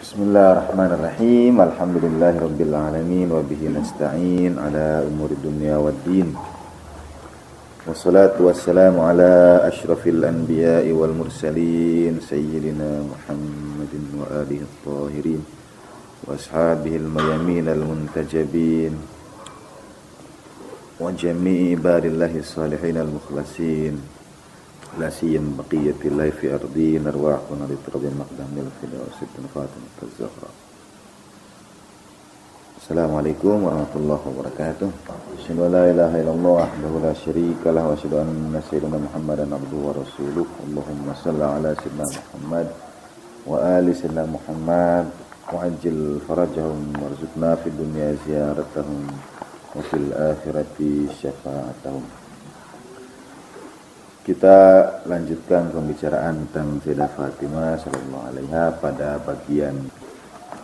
Bismillahirrahmanirrahim. Alhamdulillahirabbil alamin wa bihi nasta'in ala umuri dunya waddin. Wassalatu wassalamu ala asyrafil anbiya'i wal mursalin sayyidina Muhammadin wa alihi at-tahirin wa ashabihil mayamin al-muntajabin wa jami'i ibadillahi salihin al-mukhlasin. La siyam baqiyatillahi fi ardi narwahuna li tarabi maqdamil fidaus bin Fatimah az-Zahra. Assalamualaikum warahmatullahi wabarakatuh. Asyhadu an la ilaha illallah wahdahu la syarika lah wa asyhadu anna sayyidina Muhammadan abduhu wa rasuluh. Allahumma shalli ala sayyidina Muhammad wa ali sayyidina Muhammad wa ajil farajahum warzuqna fid dunya ziyaratahum wa fil akhirati syafa'atahum. Kita lanjutkan pembicaraan tentang Sayyidah Fatimah sallallahu alaiha pada bagian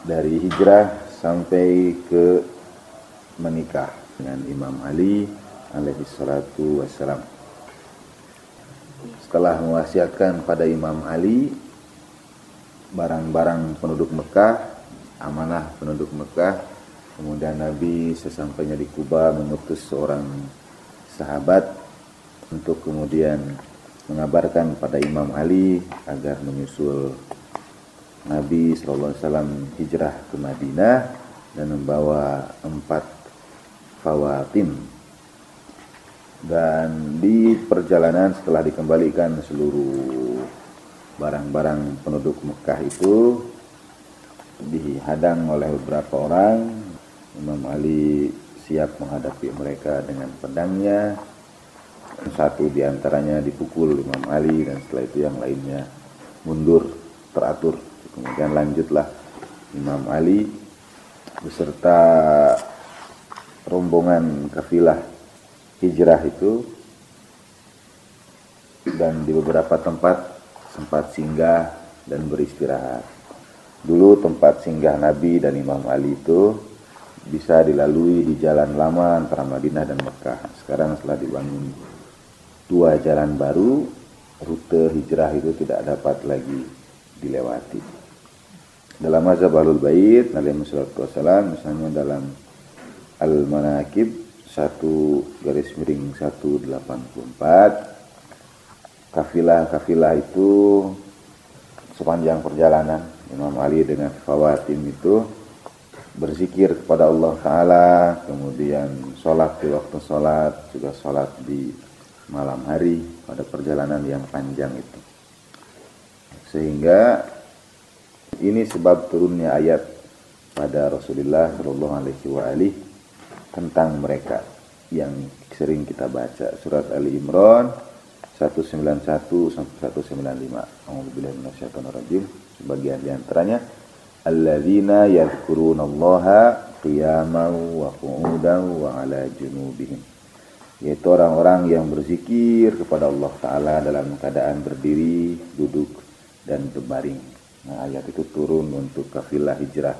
dari hijrah sampai ke menikah dengan Imam Ali alaihi salatu wassalam. Setelah mewasiatkan pada Imam Ali barang-barang penduduk Mekah, amanah penduduk Mekah, kemudian Nabi sesampainya di Kuba mengutus seorang sahabat untuk kemudian mengabarkan pada Imam Ali agar menyusul Nabi SAW hijrah ke Madinah dan membawa 4 Fawatim. Dan di perjalanan setelah dikembalikan seluruh barang-barang penduduk Mekah itu dihadang oleh beberapa orang, Imam Ali siap menghadapi mereka dengan pedangnya. Satu diantaranya dipukul Imam Ali dan setelah itu yang lainnya mundur teratur. Kemudian lanjutlah Imam Ali beserta rombongan kafilah hijrah itu, dan di beberapa tempat sempat singgah dan beristirahat. Dulu tempat singgah Nabi dan Imam Ali itu bisa dilalui di jalan lama antara Madinah dan Mekah. Sekarang setelah dibangun 2 jalan baru, rute hijrah itu tidak dapat lagi dilewati. Dalam mazhab Ahlul Bait alaihi wassalatu wassalam, misalnya dalam Al-Manaqib 1/184, kafilah itu sepanjang perjalanan Imam Ali dengan Fawatim itu berzikir kepada Allah Ta'ala, kemudian sholat di waktu sholat, juga sholat di malam hari pada perjalanan yang panjang itu. Sehingga ini sebab turunnya ayat pada Rasulullah Shallallahu Alaihi Wasallam tentang mereka yang sering kita baca, surat Ali Imran 191 sampai 195. A'udzubillahi minasyaitonir rajim. Sebagian di antaranya alladzina yadhkurunallaha qiyaman wa qu'udan wa 'ala junubihim, yaitu orang-orang yang berzikir kepada Allah Ta'ala dalam keadaan berdiri, duduk, dan berbaring. Nah, ayat itu turun untuk kafilah hijrah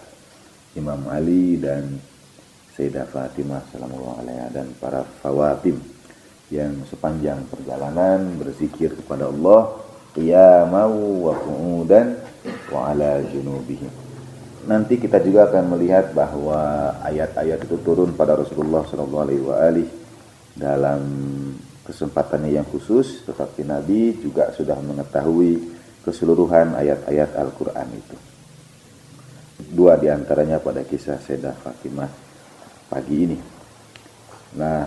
Imam Ali dan Sayyidah Fatimah sallallahu alaihi dan para Fawatim yang sepanjang perjalanan berzikir kepada Allah qiyaman wa qu'udan wa 'ala junubihim. Nanti kita juga akan melihat bahwa ayat-ayat itu turun pada Rasulullah sallallahu alaihi wasallam dalam kesempatannya yang khusus, tetapi Nabi juga sudah mengetahui keseluruhan ayat-ayat Al-Quran itu. 2 diantaranya pada kisah Sayyidah Fatimah pagi ini. Nah,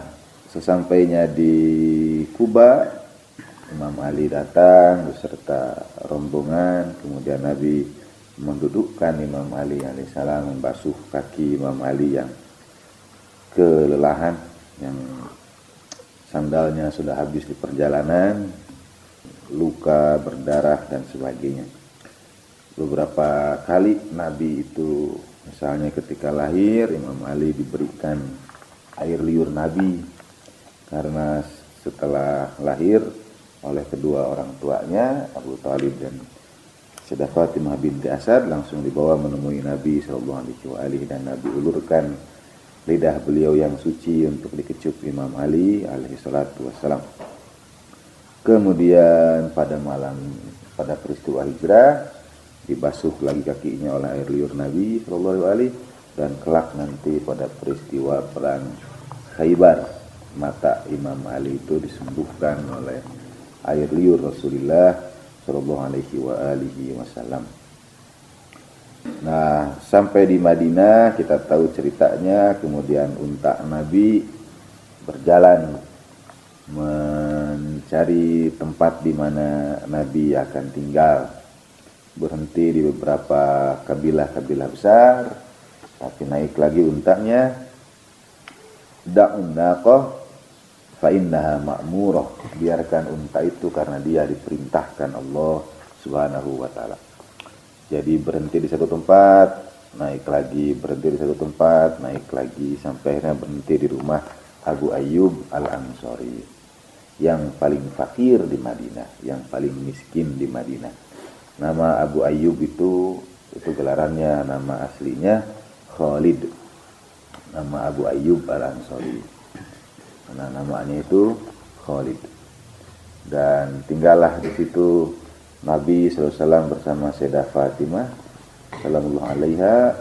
sesampainya di Kuba, Imam Ali datang beserta rombongan, kemudian Nabi mendudukkan Imam Ali alaihissalam, membasuh kaki Imam Ali yang kelelahan, yang sandalnya sudah habis di perjalanan, luka, berdarah, dan sebagainya. Beberapa kali Nabi itu, misalnya ketika lahir, Imam Ali diberikan air liur Nabi, karena setelah lahir oleh kedua orang tuanya, Abu Thalib dan Sayyidah Fatimah binti Asad, langsung dibawa menemui Nabi SAW, dan Nabi ulurkan lidah beliau yang suci untuk dikecup Imam Ali alaihi salatu wassalam. Kemudian pada malam, pada peristiwa hijrah, dibasuh lagi kakinya oleh air liur Nabi Shallallahu Alaihi Wasallam, dan kelak nanti pada peristiwa perang Khaybar mata Imam Ali itu disembuhkan oleh air liur Rasulullah Shallallahu Alaihi Wasallam. Nah, sampai di Madinah kita tahu ceritanya, kemudian unta Nabi berjalan mencari tempat di mana Nabi akan tinggal, berhenti di beberapa kabilah-kabilah besar, tapi naik lagi untanya. Da'un naqah fa innaha ma'murah, biarkan unta itu karena dia diperintahkan Allah Subhanahu wa taala. Jadi berhenti di satu tempat, naik lagi, berhenti di satu tempat, naik lagi, sampai akhirnya berhenti di rumah Abu Ayyub Al-Ansari, yang paling fakir di Madinah, yang paling miskin di Madinah. Nama Abu Ayyub itu gelarannya, nama aslinya Khalid. Nama Abu Ayyub Al-Ansari, karena namanya itu Khalid. Dan tinggallah di situ Nabi SAW bersama Sayyidah Fatimah sallallahu alaiha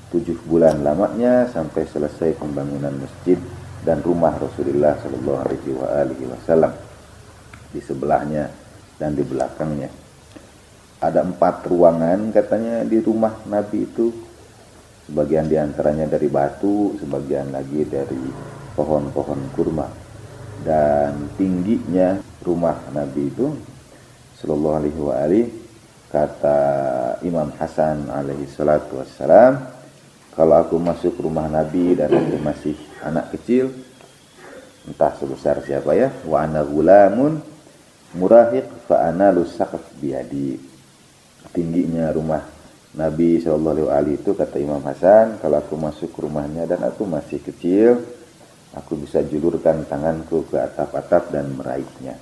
7 bulan lamanya, sampai selesai pembangunan masjid dan rumah Rasulullah sallallahu alaihi wasallam. Di sebelahnya dan di belakangnya ada 4 ruangan katanya di rumah Nabi itu. Sebagian diantaranya dari batu, sebagian lagi dari pohon-pohon kurma. Dan tingginya rumah Nabi itu sallallahu alaihi wa alihi, kata Imam Hasan alaihi salatu wassalam, kalau aku masuk rumah Nabi dan aku masih anak kecil, entah sebesar siapa ya, wa ana gulamun murahiq fa analu saqaf biadi. Tingginya rumah Nabi sallallahu alaihi itu, kata Imam Hasan, kalau aku masuk rumahnya dan aku masih kecil, aku bisa julurkan tanganku ke atap-atap dan meraihnya.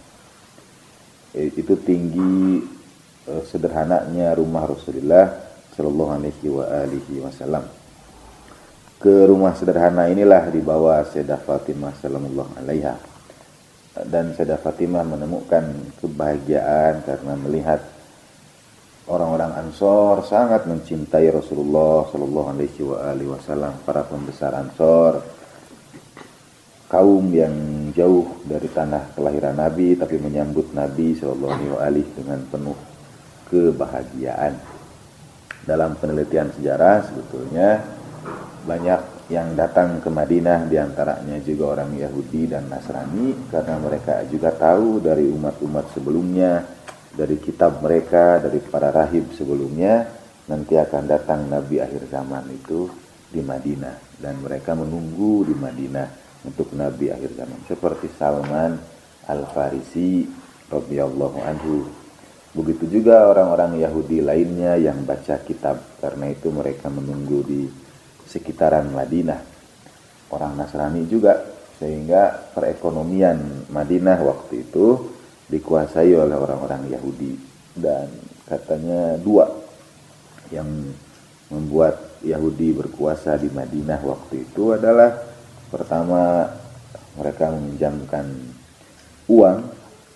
Itu tinggi sederhananya rumah Rasulullah sallallahu alaihi wasallam. Ke rumah sederhana inilah dibawa Sayyidah Fatimah sallallahu alaiha. Dan Sayyidah Fatimah menemukan kebahagiaan karena melihat orang-orang Ansor sangat mencintai Rasulullah sallallahu alaihi wasallam. Para pembesar Ansor, kaum yang jauh dari tanah kelahiran Nabi tapi menyambut Nabi sallallahu alaihi dengan penuh kebahagiaan. Dalam penelitian sejarah sebetulnya banyak yang datang ke Madinah, diantaranya juga orang Yahudi dan Nasrani, karena mereka juga tahu dari umat-umat sebelumnya, dari kitab mereka, dari para rahib sebelumnya, nanti akan datang Nabi akhir zaman itu di Madinah, dan mereka menunggu di Madinah untuk Nabi akhir zaman, seperti Salman Al-Farisi radhiyallahu anhu. Begitu juga orang-orang Yahudi lainnya yang baca kitab, karena itu mereka menunggu di sekitaran Madinah. Orang Nasrani juga, sehingga perekonomian Madinah waktu itu dikuasai oleh orang-orang Yahudi. Dan katanya 2 yang membuat Yahudi berkuasa di Madinah waktu itu adalah, pertama, mereka meminjamkan uang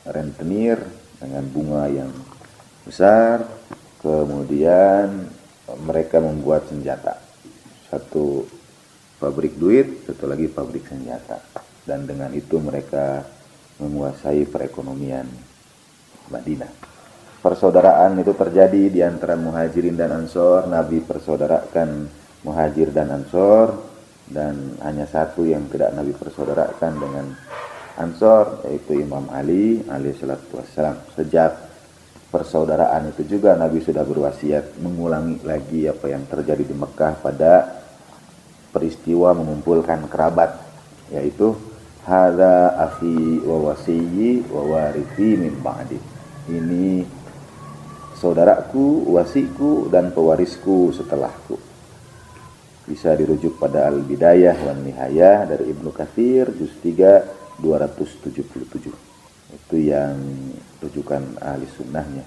rentenir dengan bunga yang besar. Kemudian mereka membuat senjata. Satu pabrik duit, satu lagi pabrik senjata. Dan dengan itu mereka menguasai perekonomian Madinah. Persaudaraan itu terjadi di antara Muhajirin dan Ansor. Nabi persaudarakan Muhajir dan Ansor. Dan hanya satu yang tidak Nabi persaudarakan dengan Ansor, yaitu Imam Ali alaihi salatu wassalam. Sejak persaudaraan itu juga Nabi sudah berwasiat mengulangi lagi apa yang terjadi di Mekah pada peristiwa mengumpulkan kerabat, yaitu hadza akhi wa wasiyyi wa warithi min ba'di. Ini saudaraku, wasiku, dan pewarisku setelahku. Bisa dirujuk pada Al-Bidayah wan Nihayah dari Ibnu Katsir juz 3 277. Itu yang rujukan ahli sunnahnya.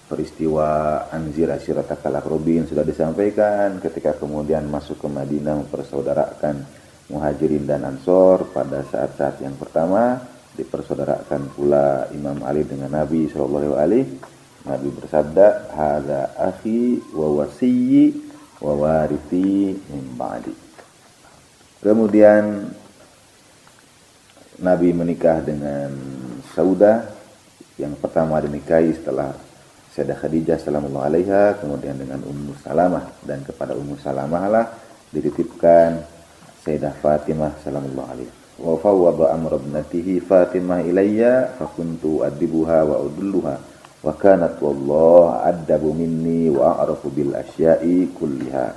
Peristiwa Anzir Ashiratakal Aqrabin sudah disampaikan, ketika kemudian masuk ke Madinah mempersaudarakan Muhajirin dan Ansor. Pada saat-saat yang pertama dipersaudarakan pula Imam Ali dengan Nabi sallallahu alaihi, Nabi bersabda, hadza akhi wa wasiyyi wa warithi min ba'di. Kemudian Nabi menikah dengan Saudah, yang pertama dinikahi setelah Sayyidah Khadijah sallallahu alaiha, kemudian dengan Ummu Salamah, dan kepada Ummu Salamah lah dititipkan Sayyidah Fatimah sallallahu alaihi. Wa fawwada amra ibnatihi Fatimah ilayya fa kuntu adibuha wa udulluha wa kanat wallahu addabu minni wa a'rafu bil asya'i kulliha.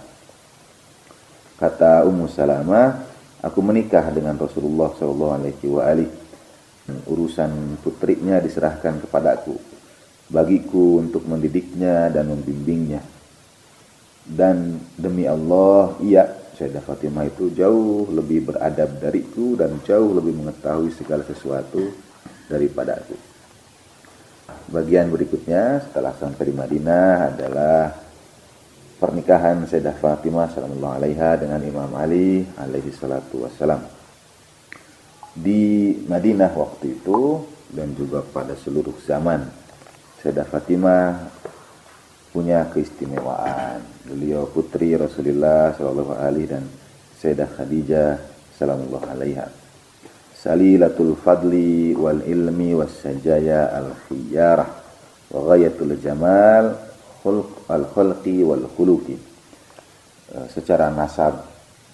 Kata Ummu Salamah, aku menikah dengan Rasulullah sallallahu alaihi wa alihi. Urusan putrinya diserahkan kepadaku, bagiku untuk mendidiknya dan membimbingnya. Dan demi Allah, iya, Sayyidah Fatimah itu jauh lebih beradab dariku dan jauh lebih mengetahui segala sesuatu daripada aku. Bagian berikutnya setelah sampai di Madinah adalah pernikahan Sayyidah Fatimah sallallahu alaiha dengan Imam Ali alaihi salatu wassalam. Di Madinah waktu itu dan juga pada seluruh zaman, Sayyidah Fatimah punya keistimewaan. Beliau putri Rasulullah sallallahu alaihi dan Sayyidah Khadijah sallallahu alaiha. Salilatul fadli wal ilmi was sajaya al khiyarah wa ghayatul jamal al khulqi wal khuluqi. Secara nasab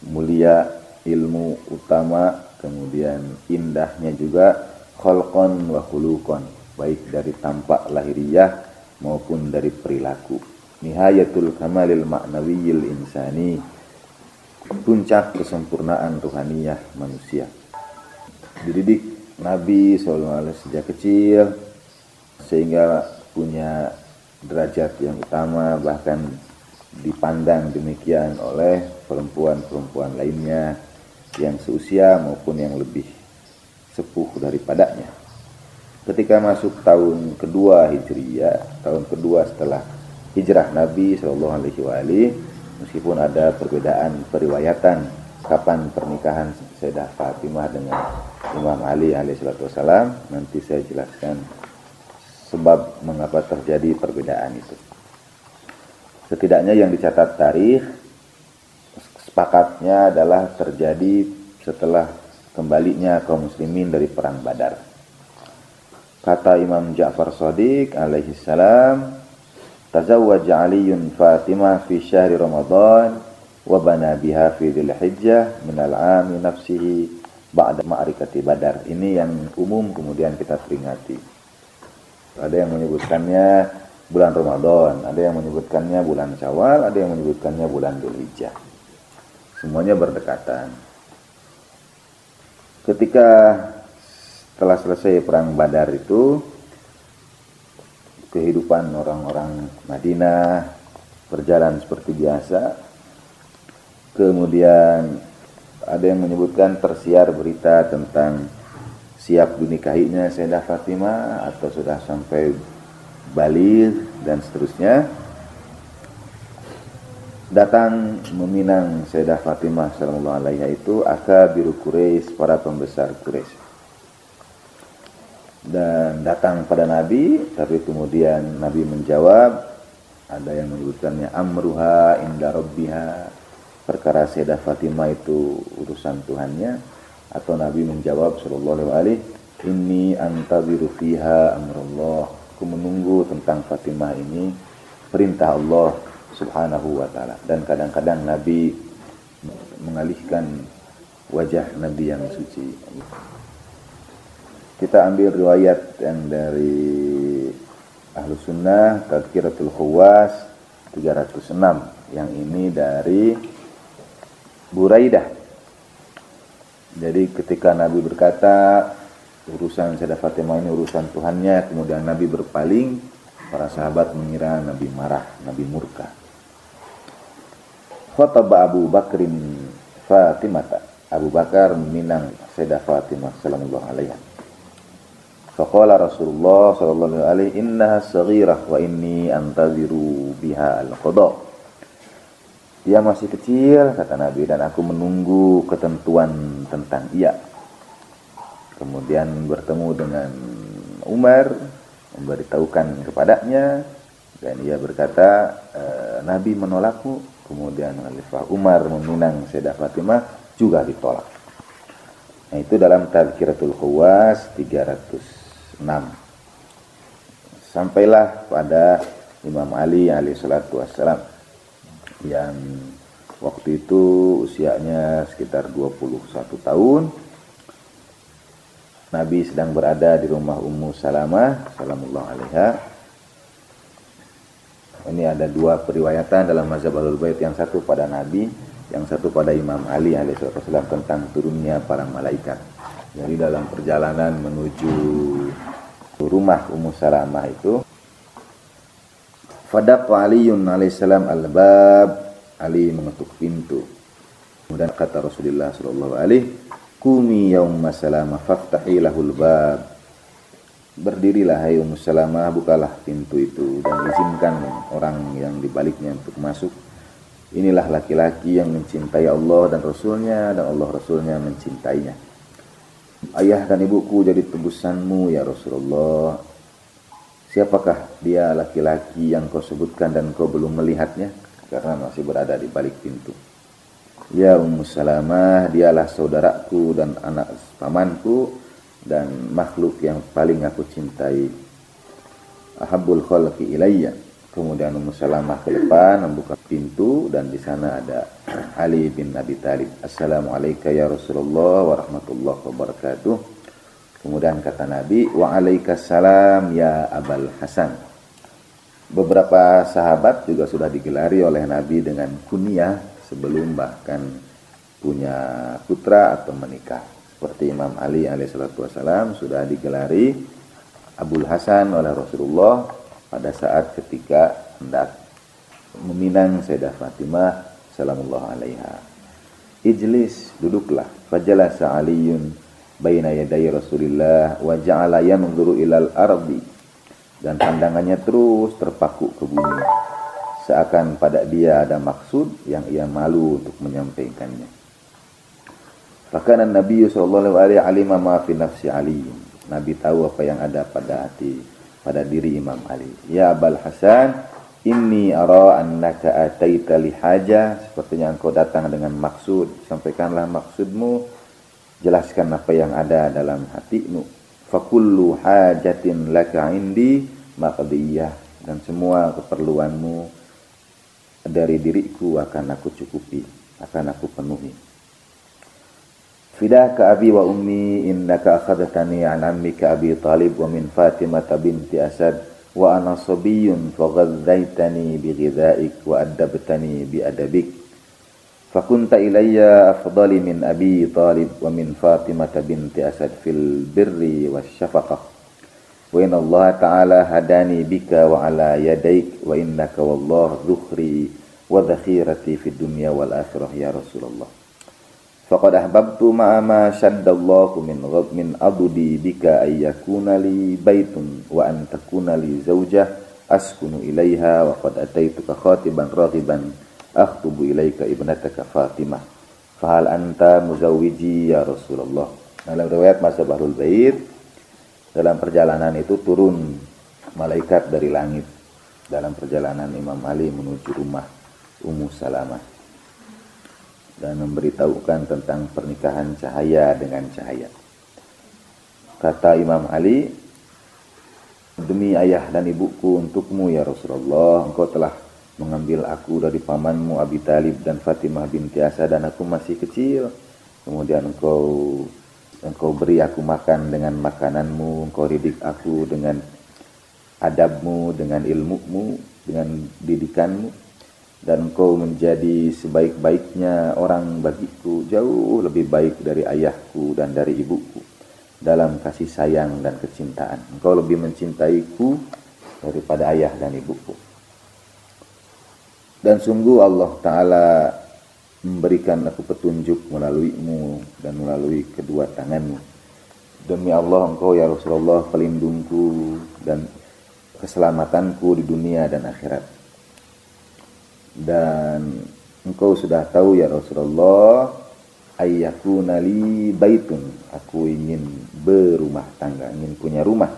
mulia, ilmu utama, kemudian indahnya juga khalqan wa khuluqan, baik dari tampak lahiriah maupun dari perilaku. Nihayatul kamalil ma'nawiyil insani, puncak kesempurnaan ruhaniyah manusia. Dididik Nabi SAW sejak kecil sehingga punya derajat yang utama, bahkan dipandang demikian oleh perempuan-perempuan lainnya yang seusia maupun yang lebih sepuh daripadanya. Ketika masuk tahun kedua Hijriyah, tahun kedua setelah hijrah Nabi SAW, meskipun ada perbedaan periwayatan kapan pernikahan Sayyidah Fatimah dengan Imam Ali alaihissalam, nanti saya jelaskan sebab mengapa terjadi perbedaan itu. Setidaknya yang dicatat tarikh, sepakatnya adalah terjadi setelah kembalinya kaum muslimin dari perang Badar. Kata Imam Ja'far Shadiq alaihissalam, tazawwaja Aliyun Fatimah fi syahri Ramadan wa bana biha fi Dzulhijjah min al-'ami nafsihi ba'da ma'rikati Badar. Ini yang umum kemudian kita peringati. Ada yang menyebutkannya bulan Ramadan, ada yang menyebutkannya bulan Syawal, ada yang menyebutkannya bulan Dzulhijjah. Semuanya berdekatan. Ketika setelah selesai perang Badar itu, kehidupan orang-orang Madinah berjalan seperti biasa. Kemudian ada yang menyebutkan tersiar berita tentang siap dinikahinya Sayyidah Fatimah atau sudah sampai baligh dan seterusnya. Datang meminang Sayyidah Fatimah sallallahu alaihi itu akabiru Quraisy, para pembesar Quraisy. Dan datang pada Nabi, tapi kemudian Nabi menjawab, ada yang menyebutkannya amruha inda rabbiha, perkara Sayyidah Fatimah itu urusan Tuhannya, atau Nabi menjawab sallallahu alaihi, inni antaziru fiha amrullah, aku menunggu tentang Fatimah ini perintah Allah subhanahu wa ta'ala. Dan kadang-kadang Nabi mengalihkan wajah Nabi yang suci. Kita ambil riwayat yang dari Ahlus Sunnah, Tadhkiratul Khawas 306. Yang ini dari Buraidah. Jadi ketika Nabi berkata, urusan Sayyidah Fatimah ini urusan Tuhannya, kemudian Nabi berpaling, para sahabat mengira Nabi marah, Nabi murka. Khataba Abu Bakrin Fatimata, Abu Bakar meminang Sayyidah Fatimah sallallahu alaihi. Faqala Rasulullah sallallahu alaihi, innaha saghirah wa inni antaziru biha al-qada. Dia masih kecil, kata Nabi, dan aku menunggu ketentuan tentang ia. Kemudian bertemu dengan Umar, memberitahukan kepadanya, dan ia berkata, Nabi menolakku. Kemudian Khalifah Umar meminang Sayyidah Fatimah, juga ditolak. Nah, itu dalam Tazkiratul Khawas 306. Sampailah pada Imam Ali alaihi salatu wassalam, yang waktu itu usianya sekitar 21 tahun. Nabi sedang berada di rumah Ummu Salamah salamullah alaiha. Ini ada dua periwayatan dalam mazhab Ahlul Bait, yang satu pada Nabi, yang satu pada Imam Ali alaihi salatu wassalam, tentang turunnya para malaikat. Jadi dalam perjalanan menuju rumah Ummu Salamah itu, fadaqa Aliyun alaihissalam al-bab, Ali mengetuk pintu. Kemudian kata Rasulullah sallallahu alaihi, qumi yaumma Salamah faftahi lahul bab. Berdirilah hai Ummu Salamah, bukalah pintu itu dan izinkan orang yang di baliknya untuk masuk. Inilah laki-laki yang mencintai Allah dan Rasulnya, dan Allah Rasulnya mencintainya. Ayah dan ibuku jadi tebusanmu ya Rasulullah. Siapakah dia laki-laki yang kau sebutkan dan kau belum melihatnya? Karena masih berada di balik pintu. Ya Ummu Salamah, dialah saudaraku dan anak pamanku dan makhluk yang paling aku cintai. Ahabbul khalqi ilayya. Kemudian Ummu Salamah ke depan membuka pintu, dan di sana ada Ali bin Abi Thalib. Assalamualaikum ya Rasulullah wa rahmatullahi wabarakatuh. Kemudian kata Nabi, wa alaikassalam ya Abul Hasan. Beberapa sahabat juga sudah digelari oleh Nabi dengan kunyah sebelum bahkan punya putra atau menikah. Seperti Imam Ali alaihissalatu wassalam sudah digelari Abul Hasan oleh Rasulullah pada saat ketika hendak meminang Sayyidah Fatimah salamullah alaiha. Ijlis, duduklah. Fajalasa Aliyun baina yaday Rasulillah wa ja'ala yanzuru ilal ardi. Dan pandangannya terus terpaku ke bumi, seakan pada dia ada maksud yang ia malu untuk menyampaikannya. Fakana Nabi sallallahu alaihi alima ma fi nafsi Ali. Nabi tahu apa yang ada pada hati, pada diri Imam Ali. Ya Abul Hasan, inni ara annaka ataita li haja. Sepertinya engkau datang dengan maksud. Sampaikanlah maksudmu, jelaskan apa yang ada dalam hatimu. Fakullu hajatin laka indi maqdiyah. Dan semua keperluanmu dari diriku akan aku cukupi, akan aku penuhi. Fidaka abi wa ummi innaka akhadtani an ammika Abi Talib wa min Fatimah binti Asad wa ana sabiyyun faghadzaitani bighidhaik wa adabtani biadabik fakunta ilayya afdali min Abi Talib wa min Fatimah binti Asad fil birri wasyafaqah wa inna Allah ta'ala hadani bika wa ala yadaik wa innaka wallah dhukhri wa dhakhirati fid dunya wal akhirah ya Rasulullah. Faqad ahbabtu ma'a ma shaddallahu min adudi bika ayyakuna li baitun wa an takuna li zawjah askunu ilaiha wa qad ataituka khatiban raghiban akhtubu ilaika ibnataka Fatimah fahal anta muzawwiji ya Rasulullah. Dalam riwayat mazhab Ahlul Bait, dalam perjalanan itu turun malaikat dari langit dalam perjalanan Imam Ali menuju rumah Ummu Salamah dan memberitahukan tentang pernikahan cahaya dengan cahaya. Kata Imam Ali, demi ayah dan ibuku untukmu ya Rasulullah, engkau telah mengambil aku dari pamanmu Abi Talib dan Fatimah binti Asad dan aku masih kecil. Kemudian engkau beri aku makan dengan makananmu, engkau didik aku dengan adabmu, dengan ilmumu, dengan didikanmu. Dan engkau menjadi sebaik-baiknya orang bagiku, jauh lebih baik dari ayahku dan dari ibuku dalam kasih sayang dan kecintaan. Engkau lebih mencintaiku daripada ayah dan ibuku. Dan sungguh Allah Ta'ala memberikan aku petunjuk melaluimu dan melalui kedua tanganmu. Demi Allah, engkau ya Rasulullah pelindungku dan keselamatanku di dunia dan akhirat. Dan engkau sudah tahu ya Rasulullah, ayyakuna li baitun, aku ingin berumah tangga, ingin punya rumah.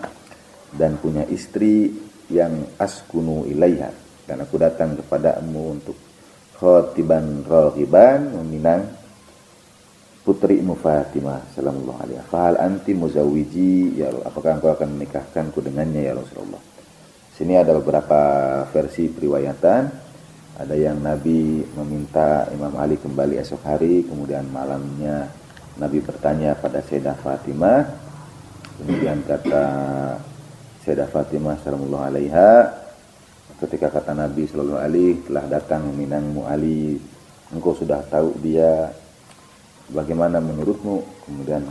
dan punya istri yang askunu ilaiha, dan aku datang kepadamu untuk khatiban raghiban, meminang putrimu Fatimah sallallahu alaihi wasallam. Fahal anti muzawwiji ya Allah, apakah engkau akan menikahkanku dengannya ya Rasulullah. Sini ada beberapa versi periwayatan. Ada yang Nabi meminta Imam Ali kembali esok hari, kemudian malamnya Nabi bertanya pada Sayyidah Fatimah. Kemudian kata Sayyidah Fatimah sallallahu alaiha, ketika kata Nabi sallallahu alaihi, telah datang meminangmu Ali, engkau sudah tahu dia, bagaimana menurutmu? Kemudian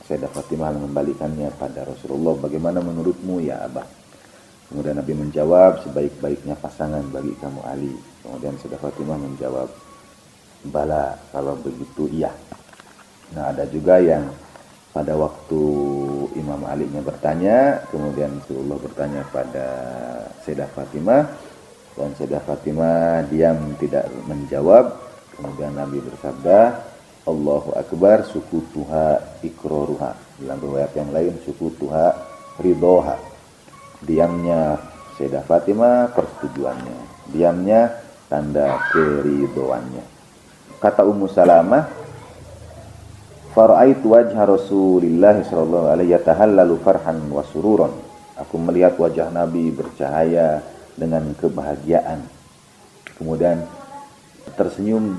Sayyidah Fatimah mengembalikannya pada Rasulullah, bagaimana menurutmu ya Abah? Kemudian Nabi menjawab, sebaik-baiknya pasangan bagi kamu Ali. Kemudian Sayyidah Fatimah menjawab, bala, kalau begitu iya. Nah, ada juga yang pada waktu Imam Ali-nya bertanya, kemudian Rasulullah bertanya pada Sayyidah Fatimah, dan Sayyidah Fatimah diam tidak menjawab. Kemudian Nabi bersabda, Allahu Akbar, sukutuha iqraruha. Dalam riwayat yang lain, sukutuha ridhoha. Diamnya Sayyidah Fatimah persetujuannya, diamnya tanda keridhoannya. Kata Ummu Salamah, fara'aitu wajha Rasulillah sallallahu alaihi yatahallalu farhan wa sururan. Aku melihat wajah Nabi bercahaya dengan kebahagiaan. Kemudian tersenyum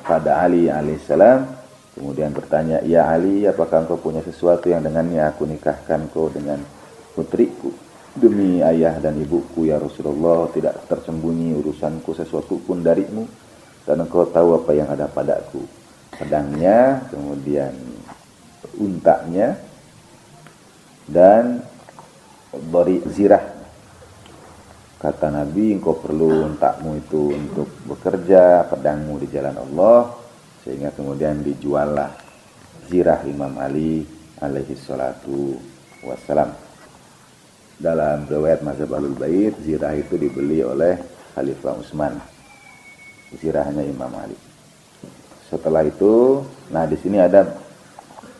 pada Ali alaihissalam. Kemudian bertanya, ya Ali, apakah engkau punya sesuatu yang dengannya aku nikahkan kau dengan putriku? Demi ayah dan ibuku ya Rasulullah, tidak tersembunyi urusanku sesuatu pun darimu, dan engkau tahu apa yang ada padaku. Pedangnya, kemudian untanya, dan bari zirah. Kata Nabi, engkau perlu untakmu itu untuk bekerja, pedangmu di jalan Allah, sehingga kemudian dijuallah zirah Imam Ali alaihi salatu wassalam. Dalam riwayat mazhab Ahlul Bait, zirah itu dibeli oleh Khalifah Utsman, zirahnya Imam Ali. Setelah itu, nah di sini ada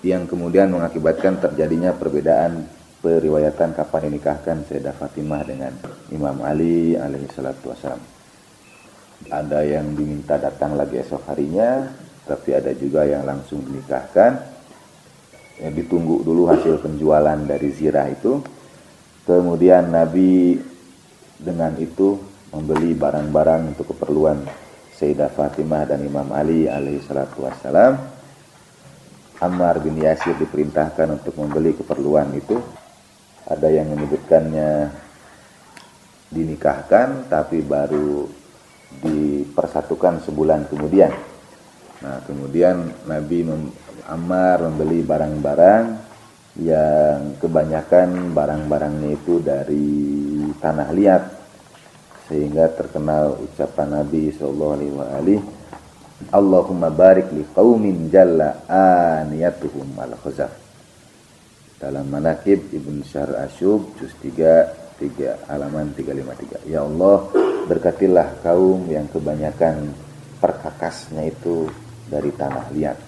yang kemudian mengakibatkan terjadinya perbedaan periwayatan kapan dinikahkan Sayyidah Fatimah dengan Imam Ali alaihi salatu wassalam. Ada yang diminta datang lagi esok harinya, tapi ada juga yang langsung dinikahkan. Yang ditunggu dulu hasil penjualan dari zirah itu. Kemudian Nabi dengan itu membeli barang-barang untuk keperluan Sayyidah Fatimah dan Imam Ali alaihi salatu wassalam. Ammar bin Yasir diperintahkan untuk membeli keperluan itu. Ada yang menyebutkannya dinikahkan tapi baru dipersatukan sebulan kemudian. Nah, kemudian Nabi Ammar membeli barang-barang yang kebanyakan barang-barangnya itu dari tanah liat, sehingga terkenal ucapan Nabi SAW, Allahumma barik li qaumin jalla aniyatuhum al-khuzaf. Dalam Manaqib Ibn Syahr Asyub juz 3 halaman 353. Ya Allah, berkatilah kaum yang kebanyakan perkakasnya itu dari tanah liat.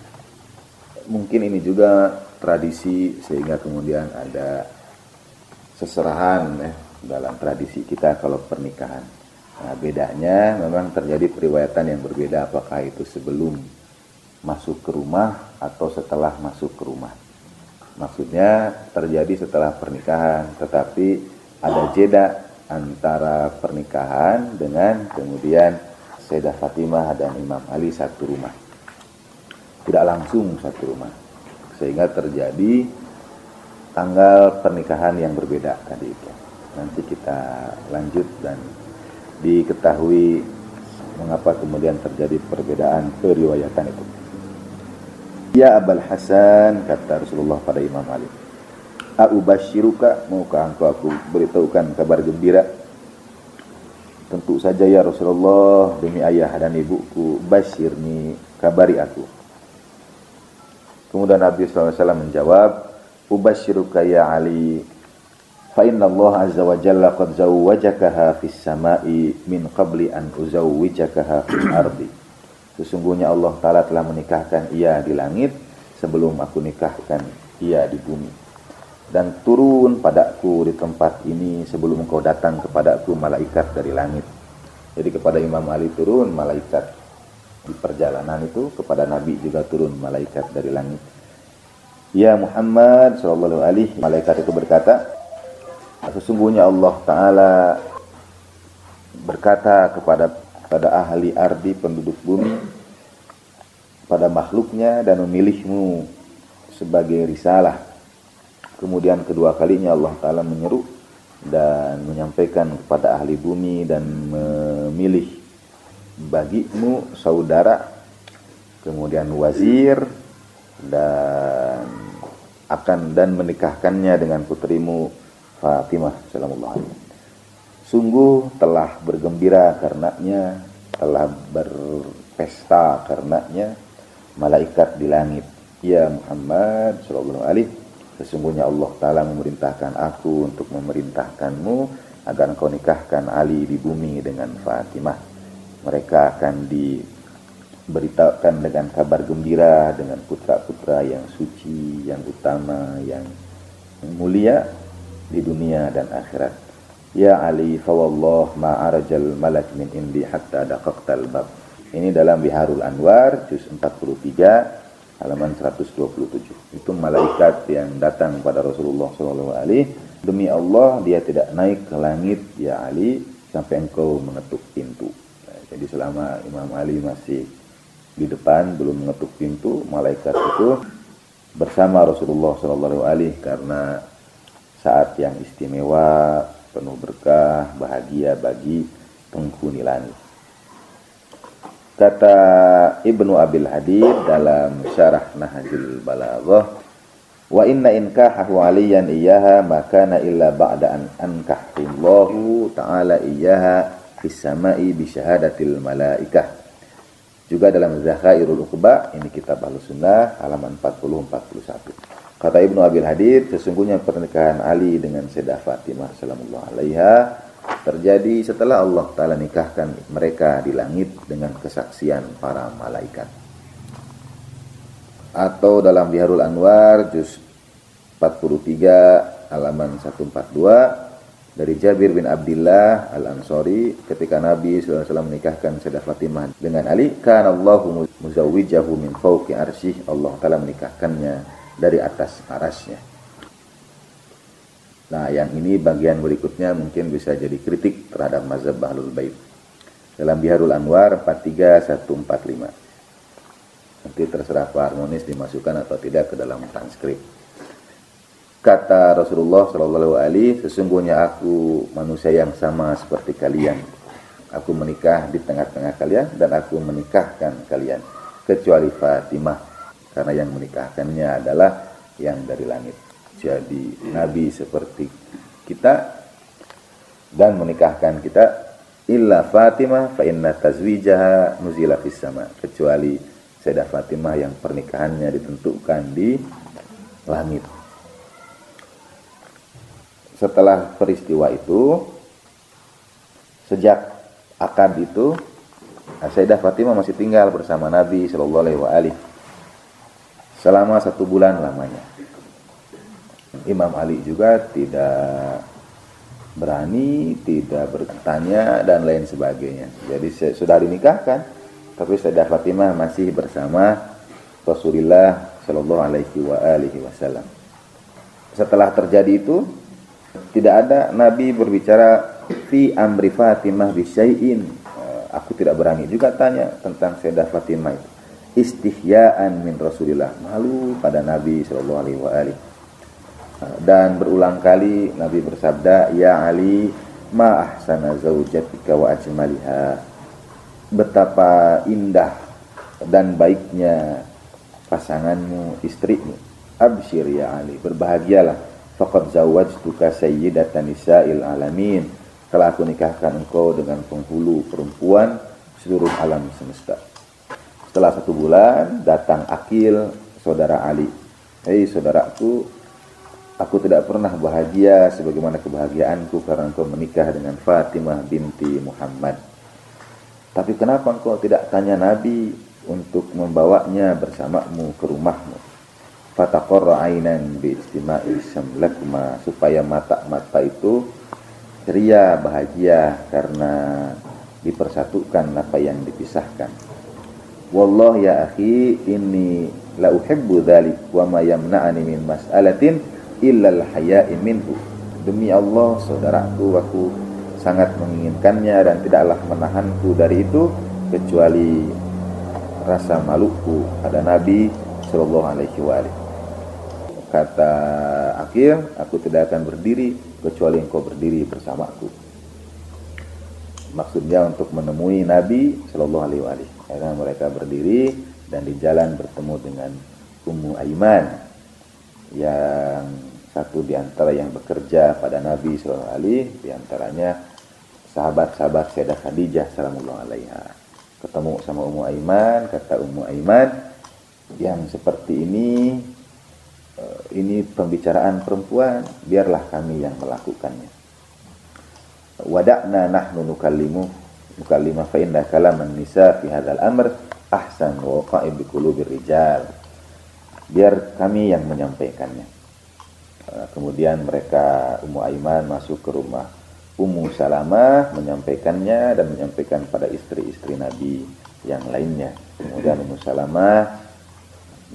Mungkin ini juga tradisi, sehingga kemudian ada seserahan dalam tradisi kita kalau pernikahan. Nah, bedanya memang terjadi periwayatan yang berbeda, apakah itu sebelum masuk ke rumah atau setelah masuk ke rumah. Maksudnya terjadi setelah pernikahan, tetapi ada jeda antara pernikahan dengan kemudian Sayyidah Fatimah dan Imam Ali satu rumah. Tidak langsung satu rumah, sehingga terjadi tanggal pernikahan yang berbeda tadi itu. Nanti kita lanjut dan diketahui mengapa kemudian terjadi perbedaan periwayatan itu. Ya Abul Hasan, kata Rasulullah pada Imam Ali, A'ubashiruka, maukah engkau aku beritahukan kabar gembira? Tentu saja ya Rasulullah, demi ayah dan ibuku, basyirni, kabari aku. Kemudian Nabi SAW menjawab, Ubashiruka ya Ali, fa inna Allah azza wa jalla qad zawwajakaha fis sama'i min qabli an uzawwijakaha fil ardi. Sesungguhnya Allah Ta'ala telah menikahkan ia di langit sebelum aku nikahkan ia di bumi. dan turun padaku di tempat ini sebelum engkau datang kepadaku malaikat dari langit. Jadi kepada Imam Ali turun malaikat di perjalanan itu, kepada Nabi juga turun malaikat dari langit. Ya Muhammad sallallahu alaihi, malaikat itu berkata, sesungguhnya Allah Ta'ala berkata kepada ahli ardi, penduduk bumi, pada makhluknya dan memilihmu sebagai risalah. Kemudian kedua kalinya Allah Ta'ala menyeru dan menyampaikan kepada ahli bumi dan memilih bagimu saudara, kemudian wazir, dan menikahkannya dengan putrimu Fatimah sallallahu alaihi. Sungguh telah bergembira karenanya, telah berpesta karenanya malaikat di langit. Ya Muhammad sallallahu alaihi, sesungguhnya Allah Ta'ala memerintahkan aku untuk memerintahkanmu agar engkau nikahkan Ali di bumi dengan Fatimah. Mereka akan diberitakan dengan kabar gembira dengan putra-putra yang suci, yang utama, yang mulia di dunia dan akhirat. Ya Ali, fawallah ma'arajal malak min indi hatta daqaqtal bab. Ini dalam Biharul Anwar, juz 43, halaman 127. Itu malaikat yang datang pada Rasulullah SAW. Demi Allah, dia tidak naik ke langit, ya Ali, sampai engkau mengetuk pintu. Nah, jadi selama Imam Ali masih di depan, belum mengetuk pintu, malaikat itu bersama Rasulullah SAW, karena saat yang istimewa, penuh berkah, bahagia bagi penghuni langit. Kata Ibnu Abil Hadid dalam Syarah Nahjul Balaghah, wa inna inkahahu aliyan iyyaha makana illa ba'da an ankahullahu ta'ala iyyaha fis sama'i bi syahadatil malaikah. Juga dalam Zakhairul Uqba, ini kitab Ahlussunnah, halaman 40-41. Kata Ibnu Abil Hadid, sesungguhnya pernikahan Ali dengan Sayyidah Fatimah sallallahu alaiha terjadi setelah Allah Ta'ala nikahkan mereka di langit dengan kesaksian para malaikat. Atau dalam Biharul Anwar juz 43 halaman 142 dari Jabir bin Abdullah Al-Ansari, ketika Nabi SAW menikahkan Sayyidah Fatimah dengan Ali, kana Allahu muzawwijahu min fawqi arsyih, Allah Ta'ala menikahkannya dari atas arasnya. Nah, yang ini bagian berikutnya mungkin bisa jadi kritik terhadap mazhab Ahlul Bait. Dalam Biharul Anwar 43145. Nanti terserah Pak Harmonis dimasukkan atau tidak ke dalam transkrip. Kata Rasulullah sallallahu alaihi, sesungguhnya aku manusia yang sama seperti kalian. Aku menikah di tengah-tengah kalian dan aku menikahkan kalian, kecuali Fatimah, karena yang menikahkannya adalah yang dari langit. Jadi Nabi seperti kita dan menikahkan kita, illa Fatimah fa inna tazwijaha nuzila fis sama, kecuali Sayyidah Fatimah yang pernikahannya ditentukan di langit. Setelah peristiwa itu, sejak akad itu, Sayyidah Fatimah masih tinggal bersama Nabi sallallahu alaihi wasallam selama 1 bulan lamanya. Imam Ali juga tidak berani, tidak bertanya dan lain sebagainya. Jadi sudah dinikahkan, tapi Sayyidah Fatimah masih bersama Rasulullah sallallahu alaihi wasallam. Setelah terjadi itu, tidak ada Nabi berbicara fi amri Fatimah bisyai'in. Aku tidak berani juga tanya tentang Sayyidah Fatimah itu. Istihya'an min Rasulillah, malu pada Nabi sallallahu alaihi wasallam. Dan berulang kali Nabi bersabda, ya Ali, ma ahsana zaujatika wa ajmaliha, betapa indah dan baiknya pasanganmu, istrimu. Absyir ya Ali, berbahagialah, faqad zawwajtuka sayyidatan nisa'il alamin, telah aku nikahkan engkau dengan penghulu perempuan seluruh alam semesta. Setelah 1 bulan datang Akil, saudara Ali. Hei saudaraku, aku tidak pernah bahagia sebagaimana kebahagiaanku karena engkau menikah dengan Fatimah binti Muhammad. Tapi kenapa engkau tidak tanya Nabi untuk membawanya bersamamu ke rumahmu? fataqarra ainan bi istima'i syamlakuma, supaya mata-mata itu ceria bahagia karena dipersatukan apa yang dipisahkan. Wallah ya akhi inni la uhibbu dzalik wa ma yamna'ani min mas'alatin illa al-haya'i minhu. Demi Allah saudaraku, aku sangat menginginkannya dan tidaklah menahanku dari itu kecuali rasa maluku pada Nabi sallallahu alaihi wasallam. Kata akhir, aku tidak akan berdiri kecuali engkau berdiri bersamaku. Maksudnya untuk menemui Nabi sallallahu alaihi wasallam. Karena mereka berdiri dan di jalan bertemu dengan Ummu Aiman, yang satu di antara yang bekerja pada Nabi sallallahu alaihi wasallam, di antaranya sahabat-sahabat Sayyidah Khadijah sallallahu alaiha. Ketemu sama Ummu Aiman, kata Ummu Aiman, yang seperti ini pembicaraan perempuan, biarlah kami yang melakukannya. Wada'na nahnu nukallima fa inna kalaman nisa fi hadzal amr ahsan wa qa'ib bi qulubir rijal. Biar kami yang menyampaikannya. Kemudian mereka, Ummu Aiman masuk ke rumah Ummu Salamah, menyampaikannya dan menyampaikan pada istri-istri Nabi yang lainnya. Kemudian Ummu Salamah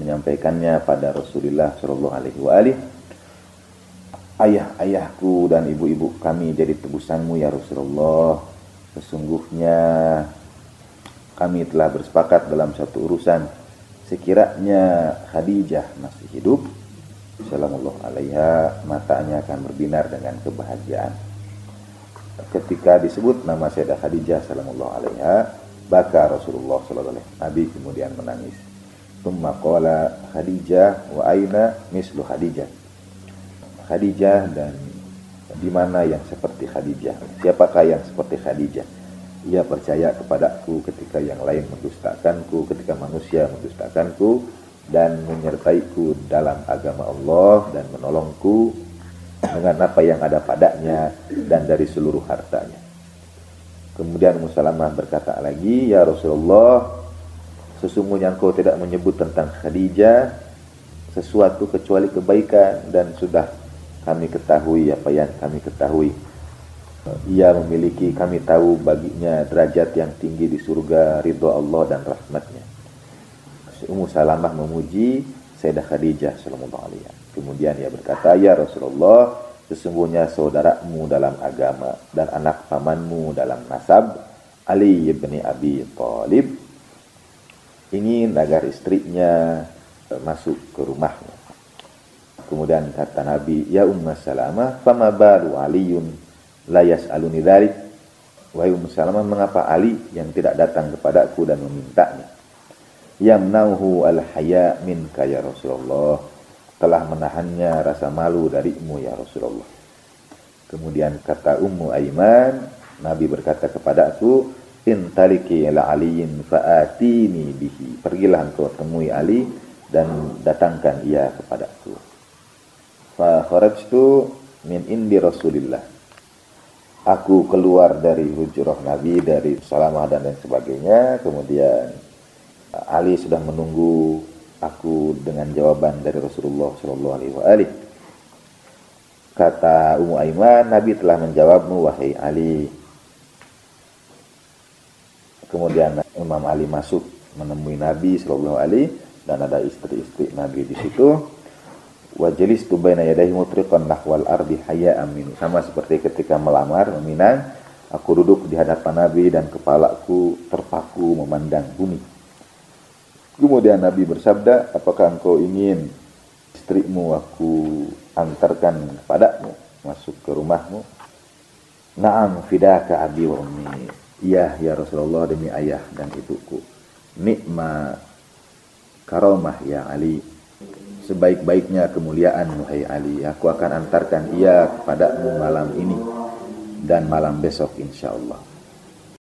menyampaikannya pada Rasulullah Shallallahu Alaihi Wasallam. Ayah-ayahku dan ibu-ibu kami jadi tebusanmu ya Rasulullah. Sesungguhnya kami telah bersepakat dalam satu urusan. Sekiranya Khadijah masih hidup, Sallallahu Alaiha, matanya akan berbinar dengan kebahagiaan. Ketika disebut nama Sayyidah Khadijah Sallallahu Alaiha, baka Rasulullah Sallallahu Alaihi Wasallam. Nabi kemudian menangis. Tsumma qala Khadijah wa aina mislu Khadijah. Khadijah, dan di mana yang seperti Khadijah? Siapakah yang seperti Khadijah? Ia percaya kepadaku ketika yang lain mendustakanku, ketika manusia mendustakanku, dan menyertaiku dalam agama Allah dan menolongku dengan apa yang ada padanya dan dari seluruh hartanya. Kemudian Ummu Salamah berkata lagi, ya Rasulullah, sesungguhnya engkau tidak menyebut tentang Khadijah sesuatu kecuali kebaikan, dan sudah kami ketahui apa yang kami ketahui. Ia memiliki, kami tahu baginya derajat yang tinggi di surga, ridha Allah dan rahmatnya. Ummu Salamah memuji Sayyidah Khadijah sallallahu alaihi wasallam. Kemudian ia berkata, ya Rasulullah, sesungguhnya saudaramu dalam agama dan anak pamanmu dalam nasab, Ali bin Abi Thalib, ingin agar istrinya masuk ke rumahnya. Kemudian kata Nabi, ya Ummu Salamah, fama balu Aliyun la yas'aluni dzalik. Wahai Ummu Salamah, mengapa Ali yang tidak datang kepadaku dan memintanya? Yamnauhu al-haya minka ya Rasulullah, telah menahannya rasa malu darimu ya Rasulullah. Kemudian kata Ummu Aiman, Nabi berkata kepadaku, intaliki ila aliyin fa'atini bihi, pergilah engkau temui Ali dan datangkan ia kepadaku. Fa kharajtu min indi Rasulillah, aku keluar dari hujrah Nabi, dari Salamah dan lain sebagainya. Kemudian Ali sudah menunggu aku dengan jawaban dari Rasulullah sallallahu alaihi wasallam. Kata Ummu Aiman, Nabi telah menjawabmu wahai Ali. Kemudian Imam Ali masuk menemui Nabi sallallahu alaihi dan ada istri-istri Nabi di situ. Wa jalistu baina yadayhi mutriqan nahwal ardi haya'an minhu, sama seperti ketika melamar, meminang, aku duduk di hadapan Nabi dan kepalaku terpaku memandang bumi. Kemudian Nabi bersabda, apakah engkau ingin istrimu aku antarkan kepadamu, masuk ke rumahmu? Na'am fidaka abi wa ummi. Iya ya Rasulullah, demi ayah dan ibuku. Nikma karamah ya Ali, sebaik-baiknya kemuliaan wahai Ali, aku akan antarkan ia kepadamu malam ini dan malam besok insyaallah.